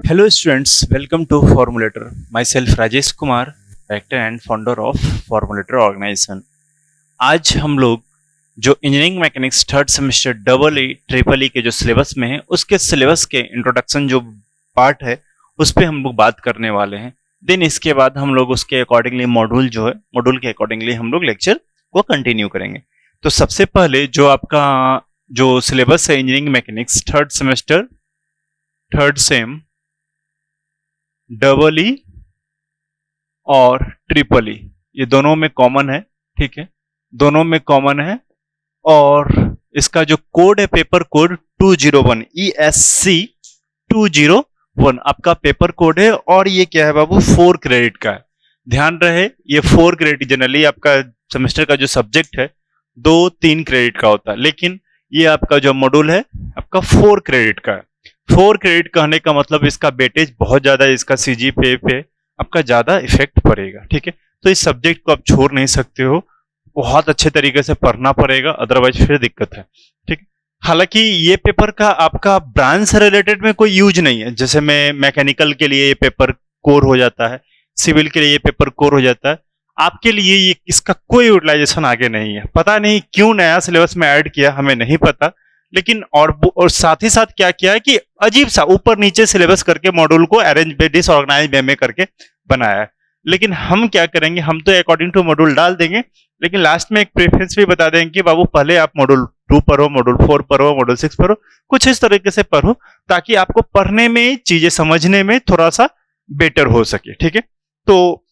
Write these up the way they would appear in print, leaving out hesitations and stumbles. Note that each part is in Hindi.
Hello students, welcome to Formulator. Myself Rajesh Kumar, Director and Founder of Formulator Organization. आज हम लोग जो engineering mechanics third semester double E triple E के जो सिलेबस में है उसके सिलेबस के इंट्रोडक्शन जो पार्ट है उस पर हम लोग बात करने वाले हैं। देन इसके बाद हम लोग उसके अकॉर्डिंगली मॉड्यूल के अकॉर्डिंगली हम लोग लेक्चर को कंटिन्यू करेंगे। तो सबसे पहले जो आपका जो सिलेबस है engineering mechanics third semester third same double E और ट्रिपल ई ये दोनों में कॉमन है, ठीक है, दोनों में कॉमन है। और इसका जो कोड है पेपर कोड 201 ESC 201 आपका पेपर कोड है। और ये क्या है बाबू, 4 क्रेडिट का है। ध्यान रहे ये 4 क्रेडिट, जनरली आपका सेमेस्टर का जो सब्जेक्ट है 2-3 क्रेडिट का होता है, लेकिन ये आपका जो मॉड्यूल है आपका 4 क्रेडिट का है। 4 क्रेडिट कहने का मतलब इसका वेटेज बहुत ज्यादा है, इसका CGPA पे आपका ज्यादा इफेक्ट पड़ेगा, ठीक है। तो इस सब्जेक्ट को आप छोड़ नहीं सकते हो, बहुत अच्छे तरीके से पढ़ना पड़ेगा, अदरवाइज फिर दिक्कत है, ठीक। हालांकि ये पेपर का आपका ब्रांच से रिलेटेड में कोई यूज नहीं है, जैसे मैं मैकेनिकल के लिए ये पेपर कोर हो जाता है, सिविल के लिए ये पेपर कोर हो जाता है, आपके लिए ये इसका कोई यूटिलाइजेशन आगे नहीं है। पता नहीं क्यों नया सिलेबस में ऐड किया, हमें नहीं पता, लेकिन और साथ ही साथ क्या किया है कि अजीब सा ऊपर नीचे सिलेबस करके मॉड्यूल को अरेंज डिसऑर्गेनाइज वे में करके बनाया है। लेकिन हम क्या करेंगे, हम तो अकॉर्डिंग टू मॉड्यूल डाल देंगे, लेकिन लास्ट में एक प्रेफरेंस भी बता देंगे कि बाबू पहले आप मॉड्यूल 2 पढ़ो, मॉड्यूल 4 पढ़ो, मॉड्यूल 6 पढ़ो, कुछ इस तरीके से पढ़ो ताकि आपको पढ़ने में चीजें समझने में थोड़ा सा बेटर हो सके, ठीक है। तो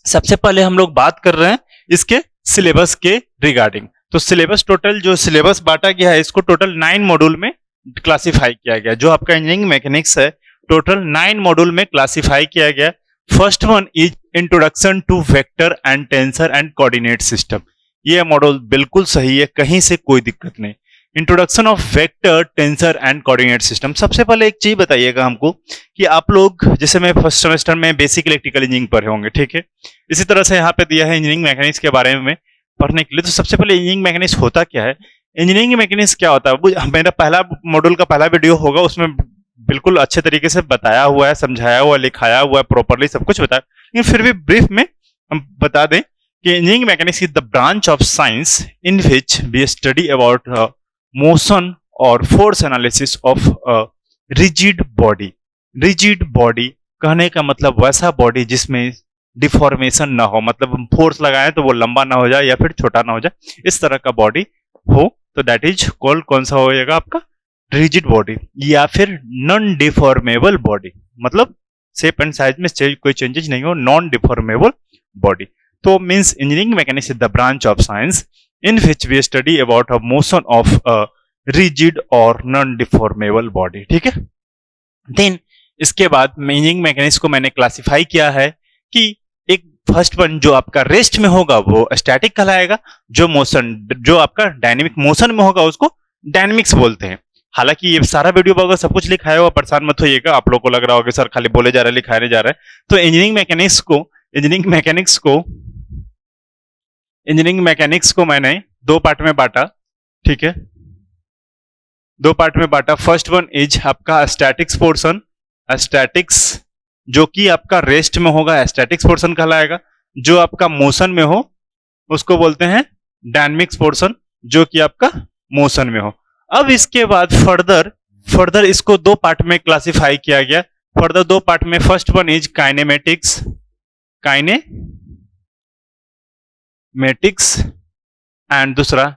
सबसे पहले हम लोग बात कर रहे हैं इसके सिलेबस के रिगार्डिंग। तो सिलेबस टोटल जो सिलेबस बांटा गया है इसको टोटल 9 मॉड्यूल में क्लासिफाई किया गया। जो आपका इंजीनियरिंग मैकेनिक्स है टोटल 9 मॉड्यूल में क्लासिफाई किया गया। First one is introduction to vector and tensor and coordinate system. ये मॉड्यूल बिल्कुल सही है, कहीं से कोई दिक्कत नहीं। Introduction of vector tensor and coordinate system. सबसे पहले एक चीज बताइएगा हमको कि आप लोग जैसे मैं फर्स्ट सेमेस्टर में बेसिक इलेक्ट्रिकल इंजीनियरिंग पढ़े होंगे, ठीक है, इसी तरह से यहाँ पे दिया है इंजीनियरिंग मैकेनिक्स के बारे में पढ़ने के लिए। तो सबसे पहले इंजीनियरिंग मैकेनिक्स होता क्या है, इंजीनियरिंग मैकेनिक्स क्या होता है, मेरा पहला मॉड्यूल का पहला वीडियो होगा, उसमें बिल्कुल अच्छे तरीके से बताया हुआ है, समझाया हुआ है, लिखाया हुआ है, प्रॉपरली सब कुछ बताया। लेकिन फिर भी ब्रीफ में हम बता दें कि engineering mechanics is the branch of science in which we study about motion और force analysis of rigid body. Rigid body कहने का मतलब वैसा बॉडी जिसमें डिफॉर्मेशन ना हो, मतलब हम फोर्स लगाएं तो वो लंबा ना हो जाए या फिर छोटा ना हो जाए, इस तरह का बॉडी हो तो दैट इज कॉल्ड, कौन सा हो जाएगा आपका, रिजिड बॉडी। या फिर नॉन डिफॉर्मेबल बॉडी, मतलब शेप एंड साइज में कोई चेंजेस नहीं हो, नॉन डिफॉर्मेबल बॉडी। तो means engineering mechanics is the branch of science in which we study about a motion of a rigid और नॉन डिफॉर्मेबल बॉडी, ठीक है। देन इसके बाद इंजीनियरिंग मैकेनिक्स को मैंने क्लासिफाई किया है कि एक फर्स्ट वन जो आपका रेस्ट में होगा वो स्टैटिक कहलाएगा, जो मोशन जो आपका डायनेमिक मोशन में होगा उसको डायनेमिक्स बोलते हैं। हालांकि ये सारा वीडियो होगा, सब कुछ लिखाया हुआ, परेशान मत होइएगा, आप लोग को लग रहा होगा सर खाली बोले जा रहे हैं लिखाए नहीं जा रहे हैं। तो इंजीनियरिंग मैकेनिक्स को मैंने 2 पार्ट में बांटा, ठीक है, 2 पार्ट में बांटा। फर्स्ट वन इज आपका स्टैटिक्स पोर्शन, स्टैटिक्स जो कि आपका रेस्ट में होगा स्टैटिक्स पोर्शन कहलाएगा। जो आपका मोशन में हो उसको बोलते हैं डायनेमिक्स पोर्शन, जो कि आपका मोशन में हो। अब इसके बाद फर्दर इसको 2 पार्ट में क्लासिफाई किया गया। फर्दर 2 पार्ट में, first one is kinematics and दूसरा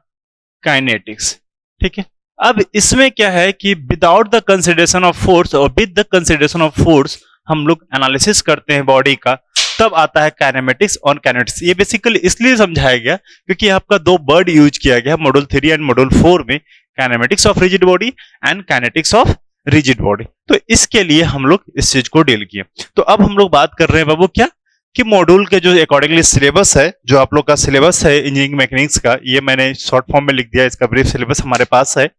काइनेटिक्स, ठीक है। अब इसमें क्या है कि without the consideration of force और with the consideration of force हम लोग एनालिसिस करते हैं बॉडी का, तब आता है काइनेमेटिक्स और काइनेटिक्स। ये बेसिकली इसलिए समझाया गया क्योंकि आपका 2 वर्ड यूज किया गया मॉड्यूल 3 एंड मॉड्यूल 4 में, kinematics of rigid body and kinetics of rigid body. तो इसके लिए हम लोग इस चीज को डील किए। तो अब हम लोग बात कर रहे हैं बाबू क्या कि मॉड्यूल के जो अकॉर्डिंगली सिलेबस है, जो आप लोग का सिलेबस है इंजीनियरिंग मैकेनिक्स का, ये मैंने शॉर्ट फॉर्म में लिख दिया, इसका ब्रीफ सिलेबस हमारे पास है।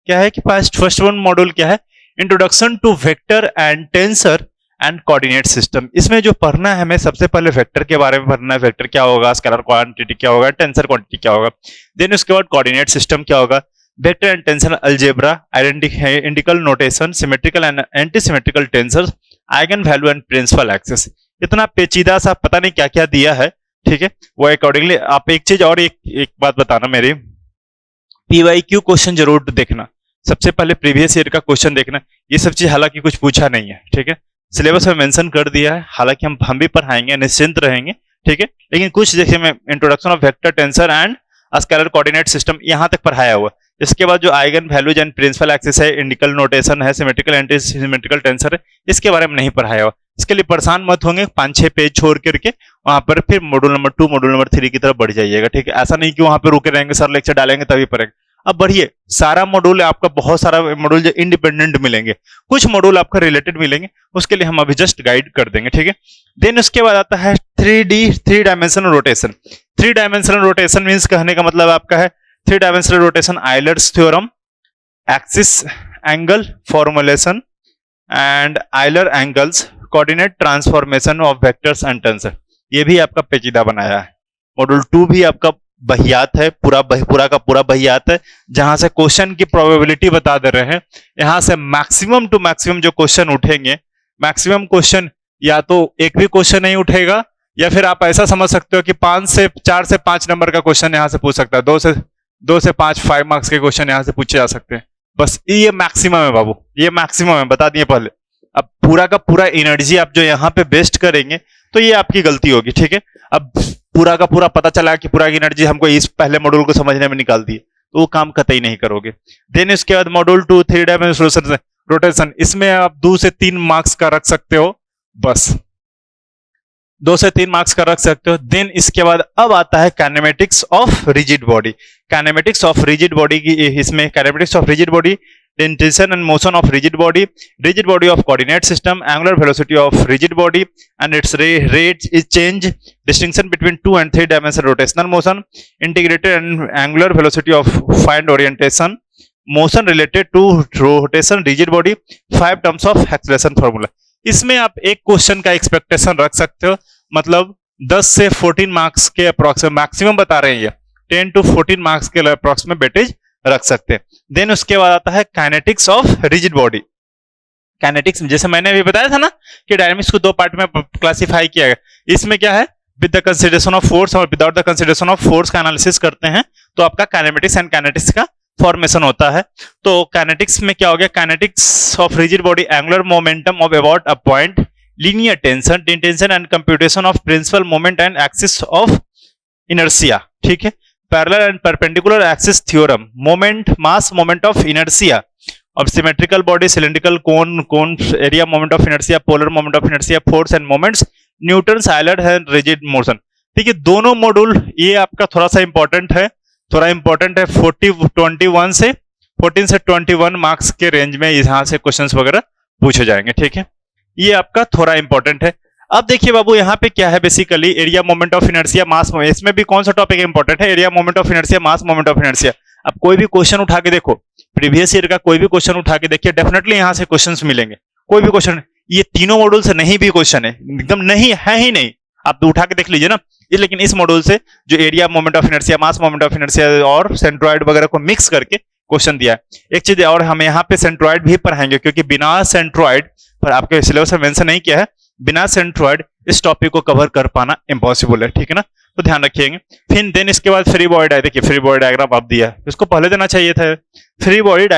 क्या है कि फर्स्ट वन मॉड्यूल क्या है, introduction to vector and tensor and coordinate system. इसमें जो पढ़ना है हमें सबसे पहले वेक्टर के बारे में पढ़ना है, वेक्टर क्या होगा, स्केलर क्वांटिटी क्या होगा, टेंसर क्वांटिटी क्या होगा। देन उसके बाद कोऑर्डिनेट सिस्टम क्या होगा, vector and tensor algebra, identical notation, symmetrical and anti symmetrical tensor, eigen value and principal axis. इतना पेचीदा सा पता नहीं क्या क्या दिया है, ठीक है। वो अकॉर्डिंगली आप एक चीज और एक बात बताना, मेरी पीवाईक्यू क्वेश्चन जरूर देखना। सबसे पहले प्रीवियस ईयर का क्वेश्चन देखना। ये सब चीज हालांकि कुछ पूछा नहीं है, ठीक है, सिलेबस में मेंशन कर दिया है, हालांकि हम भी पढ़ाएंगे, निश्चिंत रहेंगे, ठीक है। लेकिन कुछ देखिए, मैं introduction of vector tensor and scalar coordinate system यहां तक पढ़ाया हुआ। इसके बाद जो eigen values and principal axis है, इंडिकल नोटेशन है, सिमेट्रिकल एंटी सिमेट्रिकल टेंसर है, इसके बारे में नहीं पढ़ाया हुआ। इसके लिए परेशान मत होंगे, 5-6 पेज छोड़ करके वहां पर फिर मॉड्यूल नंबर 2 मॉड्यूल नंबर 3 की तरफ बढ़ जाइएगा, ठीक है। ऐसा नहीं कि वहां पर रुके रहेंगे, सर लेक्चर डालेंगे तभी पढ़ेंगे। अब बढ़िए, सारा मॉड्यूल आपका, बहुत सारा मॉड्यूल जो इंडिपेंडेंट मिलेंगे, कुछ मॉड्यूल आपका रिलेटेड मिलेंगे, उसके लिए हम अभी जस्ट गाइड कर देंगे, ठीक है। देन उसके बाद आता है 3 dimensional rotation. 3 dimensional rotation means कहने का मतलब आपका है 3 dimensional rotation, Euler's theorem, axis angle formulation and Euler angles, coordinate transformation of vectors and tensor. ये भी आपका पेचीदा बनाया है। मॉड्यूल 2 भी आपका बहियात है, पूरा का पूरा बहियात है, जहां से क्वेश्चन की प्रोबेबिलिटी बता दे रहे हैं। यहां से मैक्सिमम टू मैक्सिमम जो क्वेश्चन उठेंगे, मैक्सिमम क्वेश्चन या तो एक भी क्वेश्चन नहीं उठेगा, या फिर आप ऐसा समझ सकते हो कि 4 से 5 नंबर का क्वेश्चन यहां से पूछ सकता है। 2 से 5 मार्क्स के क्वेश्चन यहां से पूछे जा सकते हैं। बस ये मैक्सिमम है बाबू, ये मैक्सिमम है, बता दिए पहले। अब पूरा का पूरा एनर्जी आप जो यहाँ पे वेस्ट करेंगे तो ये आपकी गलती होगी, ठीक है। अब पूरा का पूरा पता चला कि पूरा की एनर्जी हमको इस पहले मॉड्यूल को समझने में निकाल दी, तो वो काम कतई नहीं करोगे। देन इसके बाद मॉड्यूल 2 3 डायमेंशनल रोटेशन, इसमें आप 2 से 3 मार्क्स का रख सकते हो, बस 2 से 3 मार्क्स का रख सकते हो। देन इसके बाद अब आता है kinematics of rigid body. Kinematics of rigid body की, इसमें kinematics of rigid body, tension and motion of rigid body of coordinate system, angular velocity of rigid body and its rate is change, distinction between 2 and 3 dimensional rotational motion, integrated and angular velocity of find orientation, motion related to rotation rigid body, 5 terms of acceleration formula। इसमें आप एक क्वेश्चन का एक्सपेक्टेशन रख सकते हो, मतलब 10 से 14 मार्क्स के अप्रोक्सीमेट, मैक्सिमम बता रहे हैं ये 10 to 14 मार्क्स के अप्रोक्सीमेट वेटेज रख सकते हैं। देन उसके बाद आता है kinetics of rigid body. Kinetics, जैसे मैंने अभी बताया था ना कि डायनामिक्स को 2 पार्ट में क्लासिफाई किया गया। इसमें क्या है, with the consideration of force और without the consideration of force का एनालिसिस करते हैं, तो आपका काइनेमेटिक्स एंड काइनेटिक्स का फॉर्मेशन होता है। तो काइनेटिक्स में क्या हो गया, kinetics of rigid body, angular momentum of about a point, linear tension, tension and computation of principal moment and axis of inertia, ठीक है। Parallel and perpendicular axis theorem, moment mass moment of inertia of symmetrical body, cylindrical cone area moment of inertia, polar moment of inertia, force and moments, Newton's Euler and rigid motion। ठीक है, दोनों मॉड्यूल ये आपका थोड़ा सा इंपॉर्टेंट है, 14 से 21 मार्क्स के रेंज में यहाँ से क्वेश्चंस वगैरह पूछे जाएंगे, ठीक है। ये आपका थोड़ा इंपॉर्टेंट है। अब देखिए बाबू, यहाँ पे क्या है, basically area moment of inertia, mass moment. इसमें भी कौन सा टॉपिक इंपॉर्टेंट है, area moment of inertia, mass moment of inertia. अब कोई भी क्वेश्चन उठा के देखो, प्रीवियस ईयर का कोई भी क्वेश्चन उठा के देखिए, डेफिनेटली यहाँ से क्वेश्चंस मिलेंगे। कोई भी क्वेश्चन, ये तीनों मॉड्यूल से नहीं भी क्वेश्चन है, एकदम नहीं है ही नहीं, आप तो उठा के देख लीजिए ना। लेकिन इस मॉड्यूल से जो area moment of inertia, mass moment of inertia और सेंट्रॉइड वगैरह को मिक्स करके क्वेश्चन दिया है। एक चीज और, हम यहाँ पे सेंट्रॉइड भी पढ़ाएंगे, क्योंकि बिना सेंट्रॉइड पर आपके सिलेबस में मेंशन नहीं किया है, बिना सेंट्रॉइड इस टॉपिक को कवर कर पाना इम्पॉसिबल है, ठीक है ना, तो ध्यान रखिएगा। फिर देन इसके बाद फ्री बॉडी, देखिए फ्री बॉडी डायग्राम आप दिया है, इसको पहले देना चाहिए था। Free body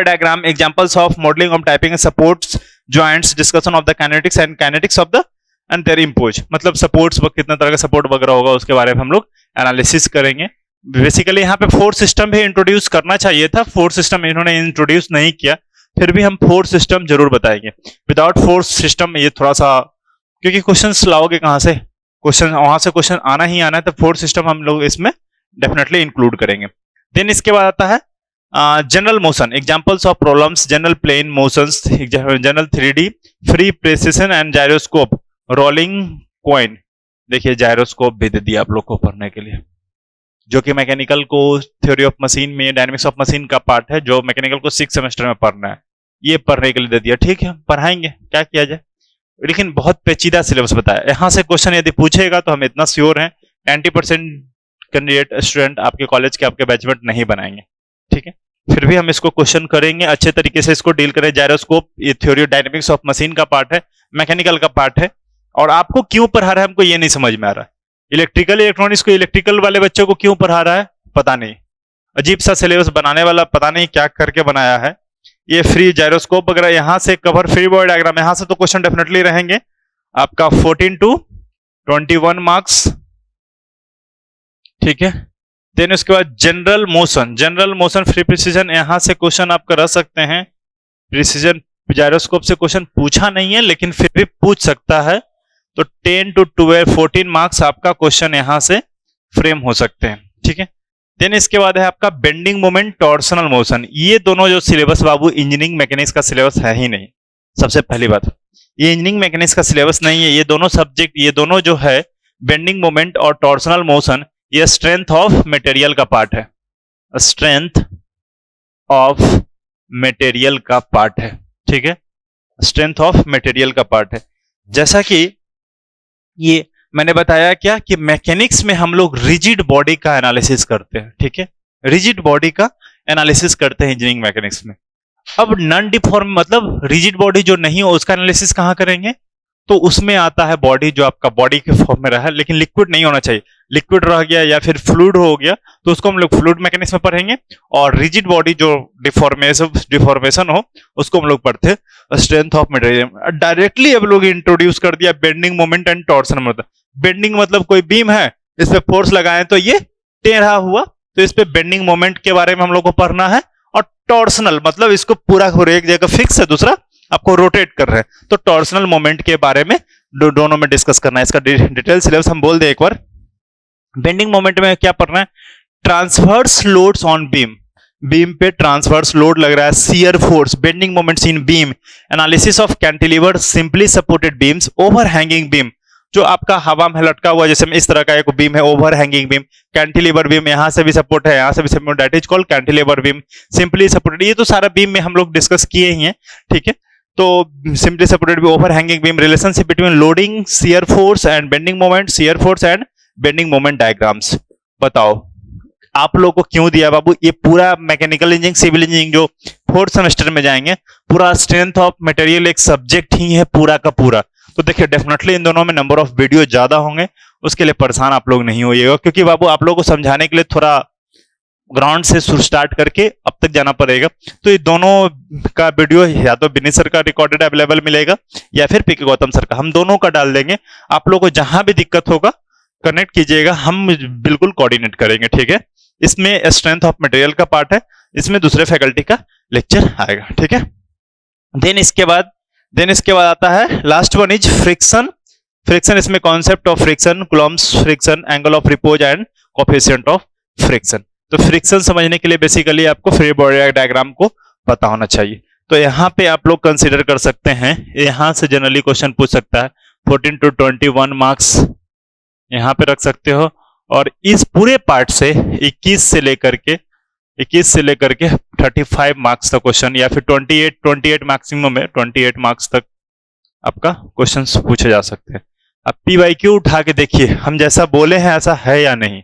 diagram, examples of modelling of typing supports joints, discussion of the kinetics and kinetics of the and their impose, मतलब सपोर्ट्स कितना तरह का सपोर्ट वगैरह होगा उसके बारे में हम लोग एनालिसिस करेंगे। बेसिकली यहाँ पे फोर्स सिस्टम भी इंट्रोड्यूस करना चाहिए था, फोर्स सिस्टम इन्होंने इंट्रोड्यूस नहीं किया, फिर भी हम फोर्स सिस्टम जरूर बताएंगे। विदाउट फोर्स सिस्टम ये थोड़ा सा, क्योंकि क्वेश्चंस लाओगे कहां से, क्वेश्चन वहां से क्वेश्चन आना ही आना है, तो फोर्स सिस्टम हम लोग इसमें डेफिनेटली इंक्लूड करेंगे। देन इसके बाद आता है general motion, examples of problems, general plane motions, general 3D, free precession and gyroscope, rolling coin. देखिए जायरोस्कोप भी दे दिया आप लोग को पढ़ने के लिए, जो कि मैकेनिकल को थ्योरी ऑफ मशीन में डायनेमिक्स ऑफ मशीन का पार्ट है, जो मैकेनिकल को 6 सेमेस्टर में पढ़ना है, ये पढ़ने के लिए दे दिया। ठीक है, पढ़ाएंगे, क्या किया जाए, लेकिन बहुत पेचीदा सिलेबस बताया। यहाँ से क्वेश्चन यदि पूछेगा तो हम इतना श्योर हैं 90% कैंडिडेट स्टूडेंट आपके कॉलेज के, आपके बैचमेट नहीं बनाएंगे, ठीक है। फिर भी हम इसको क्वेश्चन करेंगे, अच्छे तरीके से इसको डील करें। जायरोस्कोप ये theory of dynamics of machine का पार्ट है, मैकेनिकल का पार्ट है, और आपको क्यों पढ़ा रहा है हमको ये नहीं समझ में आ रहा है। इलेक्ट्रिकल इलेक्ट्रॉनिक्स को इलेक्ट्रिकल वाले बच्चों को क्यों पढ़ा रहा है पता नहीं, अजीब सा सिलेबस बनाने वाला, पता नहीं क्या करके बनाया है। ये फ्री जायरोस्कोप वगैरह यहाँ से कवर, फ्री बॉडी डायग्राम यहाँ से तो क्वेश्चन डेफिनेटली रहेंगे आपका 14 to 21 मार्क्स, ठीक है। देन उसके बाद जनरल मोशन फ्री प्रिसीजन, यहां से क्वेश्चन आप कर सकते हैं। प्रिसीजन जायरोस्कोप से क्वेश्चन पूछा नहीं है लेकिन फिर भी पूछ सकता है, तो 10 to 12 14 मार्क्स आपका क्वेश्चन यहां से फ्रेम हो सकते हैं, ठीक है। देन इसके बाद है आपका बेंडिंग मोमेंट, टॉर्सनल मोशन। ये दोनों जो सिलेबस बाबू इंजीनियरिंग मैकेनिक्स का सिलेबस है ही नहीं। सबसे पहली बात, ये इंजीनियरिंग मैकेनिक्स का सिलेबस नहीं है। ये दोनों सब्जेक्ट, ये दोनों जो है बेंडिंग मोमेंट और टॉर्सनल मोशन, ये स्ट्रेंथ ऑफ मटेरियल का पार्ट है, स्ट्रेंथ ऑफ मटेरियल का पार्ट है, ठीक है। स्ट्रेंथ ऑफ मटेरियल का पार्ट है। जैसा कि ये मैंने बताया क्या कि मैकेनिक्स में हम लोग रिजिड बॉडी का एनालिसिस करते हैं, ठीक है। रिजिड बॉडी का एनालिसिस करते हैं इंजीनियरिंग मैकेनिक्स में। अब नॉन डिफॉर्म मतलब रिजिड बॉडी जो नहीं हो उसका एनालिसिस कहां करेंगे, तो उसमें आता है बॉडी जो आपका बॉडी के फॉर्म में रहा है लेकिन लिक्विड नहीं होना चाहिए। लिक्विड रह गया या फिर फ्लूइड हो गया तो उसको हम लोग फ्लूइड मैकेनिक्स में पढ़ेंगे, और रिजिड बॉडी जो डिफॉर्मेशन हो उसको हम लोग पढ़ते हैं स्ट्रेंथ ऑफ मटेरियल। डायरेक्टली अब लोग इंट्रोड्यूस कर दिया बेंडिंग मोमेंट एंड टॉर्सन। मतलब बेंडिंग मतलब कोई बीम है, इस पे फोर्स लगाएं तो ये टेढ़ा हुआ, तो इस पे बेंडिंग मोमेंट के बारे में हम लोग को पढ़ना है। और टॉर्सनल मतलब इसको पूरा एक जगह फिक्स है, दूसरा आपको रोटेट कर रहे हैं, तो टॉर्सनल मोमेंट के बारे में दोनों में डिस्कस करना है। इसका डिटेल सिलेबस हम बोल दे एक बार। बेंडिंग मोमेंट में क्या पढ़ना है, transverse loads on beam, beam पे ट्रांसवर्स लोड लग रहा है, shear force, bending moments in beam, analysis of cantilever, simply supported beams, over hanging beam जो आपका हवा में लटका हुआ, जैसे इस तरह का एक बीम है over hanging beam, cantilever beam, यहां से भी सपोर्ट है, यहां से भी support, that is called cantilever beam, simply supported. ये तो सारा बीम में हम लोग डिस्कस किए ही हैं, ठीक है। तो सिंपली सपोर्टेड भी, over hanging beam, relationship between loading, shear force and bending moment, shear force and bending moment diagrams. बताओ आप लोगों को क्यों दिया बाबू ये पूरा मैकेनिकल इंजीनियरिंग, सिविल इंजीनियरिंग जो फोर्थ सेमेस्टर में जाएंगे, पूरा स्ट्रेंथ ऑफ मटेरियल एक सब्जेक्ट ही है पूरा का पूरा। तो देखिए डेफिनेटली इन दोनों में नंबर ऑफ वीडियो ज्यादा होंगे, उसके लिए परेशान आप लोग नहीं होइएगा, क्योंकि बाबू आप लोगों को समझाने के लिए थोड़ा ग्राउंड से स्टार्ट करके अब तक जाना पड़ेगा। तो ये दोनों का वीडियो या तो विनीत सर का रिकॉर्डेड अवेलेबल मिलेगा या फिर पीके गौतम सर का, हम दोनों का डाल देंगे। आप लोगों को जहां भी दिक्कत होगा कनेक्ट कीजिएगा, हम बिल्कुल कोऑर्डिनेट करेंगे, ठीक है। इसमें स्ट्रेंथ ऑफ मटेरियल का पार्ट है, इसमें दूसरे फैकल्टी का लेक्चर आएगा, ठीक है। देन इसके बाद आता है last one is friction. Friction, इसमें concept of friction, Coulomb's friction, angle of repose and coefficient of friction. तो फ्रिक्शन समझने के लिए बेसिकली आपको फ्री बॉडी डायग्राम को पता होना चाहिए। तो यहाँ पे आप लोग कंसीडर कर सकते हैं, यहां से जनरली क्वेश्चन पूछ सकता है, 14 to 21 मार्क्स यहां पे रख सकते हो। और इस पूरे पार्ट से 21 से लेकर के 35 मार्क्स तक क्वेश्चन, या फिर 28 मैक्सिमम में 28 मार्क्स तक आपका क्वेश्चंस पूछे जा सकते हैं। अब PYQ उठा के देखिए, हम जैसा बोले हैं ऐसा है या नहीं,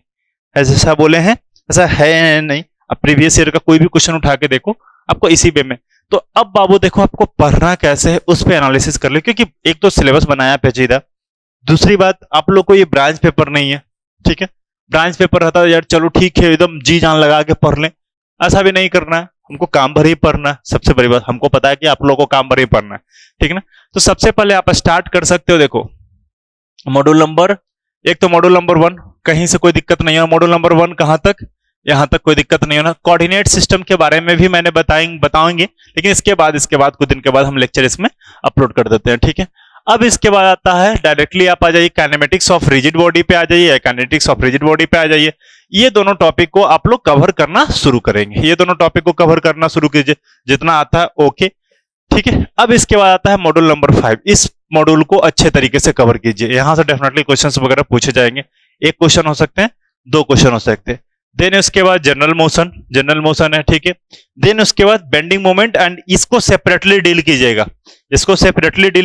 जैसा बोले हैं ऐसा है या नहीं। अब प्रीवियस ईयर का कोई भी क्वेश्चन उठा के देखो आपको इसी वे में। तो अब बाबू देखो आपको पढ़ना कैसे है उस पे एनालिसिस कर ले, क्योंकि एक तो सिलेबस बनाया पेचीदा, दूसरी बात आप लोग को ये ब्रांच पेपर नहीं है, ठीक है। ब्रांच पेपर रहता है यार चलो ठीक है एकदम जी जान लगा के पढ़ लें, ऐसा भी नहीं करना है, हमको काम भर ही पढ़ना है। सबसे बड़ी बात हमको पता है कि आप लोगों को काम भर ही पढ़ना है, ठीक है ना। तो सबसे पहले आप स्टार्ट कर सकते हो, देखो मॉड्यूल नंबर 1, तो मॉड्यूल नंबर 1 कहीं से कोई दिक्कत नहीं है। मॉड्यूल नंबर 1 कहां तक, यहां तक कोई दिक्कत नहीं होना। कोऑर्डिनेट सिस्टम के बारे में भी मैंने बताएंगे, लेकिन इसके बाद कुछ दिन के बाद हम लेक्चर इसमें अपलोड कर देते हैं, ठीक है। अब इसके बाद आता है डायरेक्टली आप आ जाइए काइनेमेटिक्स ऑफ रिजिड बॉडी पे आ जाइए, या काइनेटिक्स ऑफ रिजिड बॉडी पे आ जाइए। ये दोनों टॉपिक को आप लोग कवर करना शुरू करेंगे, ये दोनों टॉपिक को कवर करना शुरू कीजिए, जितना आता है ओके, ठीक है। अब इसके बाद आता है मॉड्यूल नंबर 5। इस मॉड्यूल को अच्छे तरीके से कवर कीजिए, यहां से डेफिनेटली क्वेश्चंस वगैरह पूछे जाएंगे। एक क्वेश्चन हो सकते हैं, 2 क्वेश्चन हो सकते हैं। देन उसके बाद जनरल मोशन है, ठीक है। देन उसके बाद बेंडिंग मोमेंट, एंड इसको सेपरेटली डील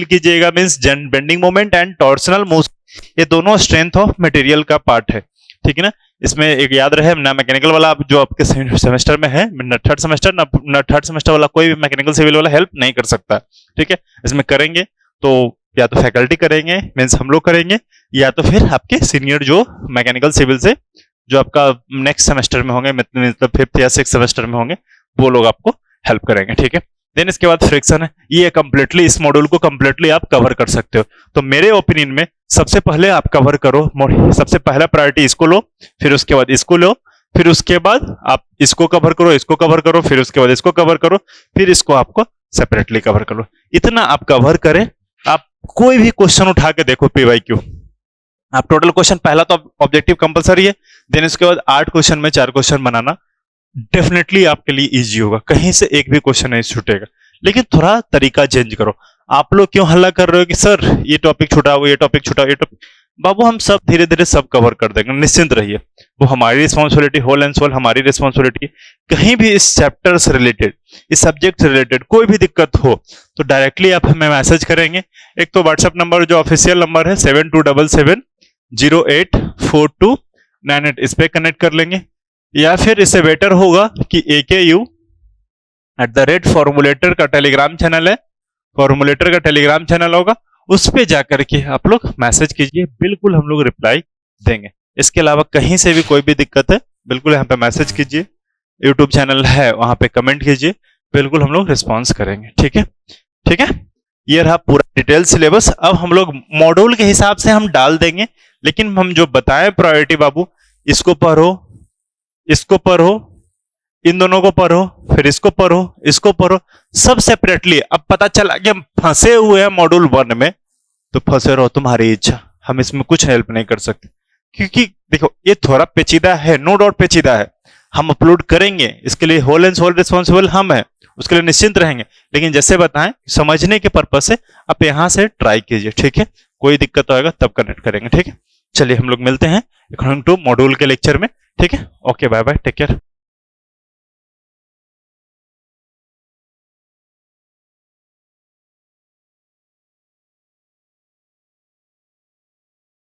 कीजिएगा, means bending moment and torsional motion, ये दोनों स्ट्रेंथ ऑफ मटेरियल का पार्ट है, ठीक है ना। इसमें एक याद रहे ना, मैकेनिकल वाला आप जो आपके सेमेस्टर में है, ना थर्ड सेमेस्टर ना थर्ड सेमेस्टर वाला कोई भी मैकेनिकल सिविल वाला हेल्प नहीं कर सकता, ठीक है। इसमें करेंगे तो या तो फैकल्टी करेंगे, मीन्स हम लोग करेंगे, या तो फिर आपके सीनियर जो मैकेनिकल सिविल से जो आपका नेक्स्ट सेमेस्टर में होंगे, मतलब फिफ्थ या सिक्स सेमेस्टर में होंगे, वो लोग आपको हेल्प करेंगे, ठीक है। देन इसके बाद फ्रिक्शन है, ये कंप्लीटली इस मॉड्यूल को कंप्लीटली आप कवर कर सकते हो। तो मेरे ओपिनियन में सबसे पहले आप कवर करो, सबसे पहला प्रायोरिटी इसको लो, फिर उसके बाद इसको लो, फिर उसके बाद आप इसको कवर करो, इसको कवर करो, फिर उसके बाद इसको कवर करो, फिर इसको आपको सेपरेटली कवर करो। इतना आप कवर करें, आप कोई भी क्वेश्चन उठा के देखो पीवाईक्यू, आप टोटल क्वेश्चन, पहला तो ऑब्जेक्टिव कंपलसरी है, देन उसके बाद 8 क्वेश्चन में 4 क्वेश्चन बनाना डेफिनेटली आपके लिए इजी होगा, कहीं से एक भी क्वेश्चन नहीं छूटेगा। लेकिन थोड़ा तरीका चेंज करो। आप लोग क्यों हल्ला कर रहे हो कि सर ये टॉपिक छुटाओ, ये टॉपिक छुटाओ, ये टॉपिक, बाबू हम सब धीरे धीरे सब कवर कर देंगे, निश्चिंत रहिए। वो हमारी रिस्पॉन्सिबिलिटी, होल एंड सोल हमारी रिस्पॉन्सिबिलिटी। कहीं भी इस चैप्टर से रिलेटेड, इस सब्जेक्ट से रिलेटेड कोई भी दिक्कत हो तो डायरेक्टली आप हमें मैसेज करेंगे। एक तो व्हाट्सएप नंबर जो ऑफिशियल नंबर है 7277084298, इस पे कनेक्ट कर लेंगे, या फिर इससे बेटर होगा कि AKU@formulator का टेलीग्राम चैनल है, फॉर्मुलेटर का टेलीग्राम चैनल होगा, उस पे जाकर के आप लोग मैसेज कीजिए, बिल्कुल हम लोग रिप्लाई देंगे। इसके अलावा कहीं से भी कोई भी दिक्कत है, बिल्कुल यहाँ पे मैसेज कीजिए, यूट्यूब चैनल है वहां पे कमेंट कीजिए, बिल्कुल हम लोग रिस्पॉन्स करेंगे, ठीक है, ठीक है। ये रहा पूरा डिटेल सिलेबस। अब हम लोग मॉड्यूल के हिसाब से हम डाल देंगे, लेकिन हम जो बताएं प्रायोरिटी, बाबू इसको पढ़ो, इसको पढ़ो, इन दोनों को पढ़ो, फिर इसको पढ़ो, इसको पढ़ो, सब सेपरेटली। अब पता चला कि हम फंसे हुए हैं मॉड्यूल 1 में, तो फंसे रहो, तुम्हारी इच्छा, हम इसमें कुछ हेल्प नहीं कर सकते। क्योंकि देखो ये थोड़ा पेचीदा है, नो डाउट पेचीदा है, हम अपलोड करेंगे, इसके लिए होल एंड सोल रिस्पॉन्सिबल हम हैं, उसके लिए निश्चिंत रहेंगे। लेकिन जैसे बताएं, समझने के पर्पज से आप यहां से ट्राई कीजिए, ठीक है। कोई दिक्कत होगा तब कनेक्ट करेंगे, ठीक है। चलिए हम लोग मिलते हैं अकॉर्डिंग टू मॉड्यूल के लेक्चर में, ठीक है। Okay, bye bye, take care.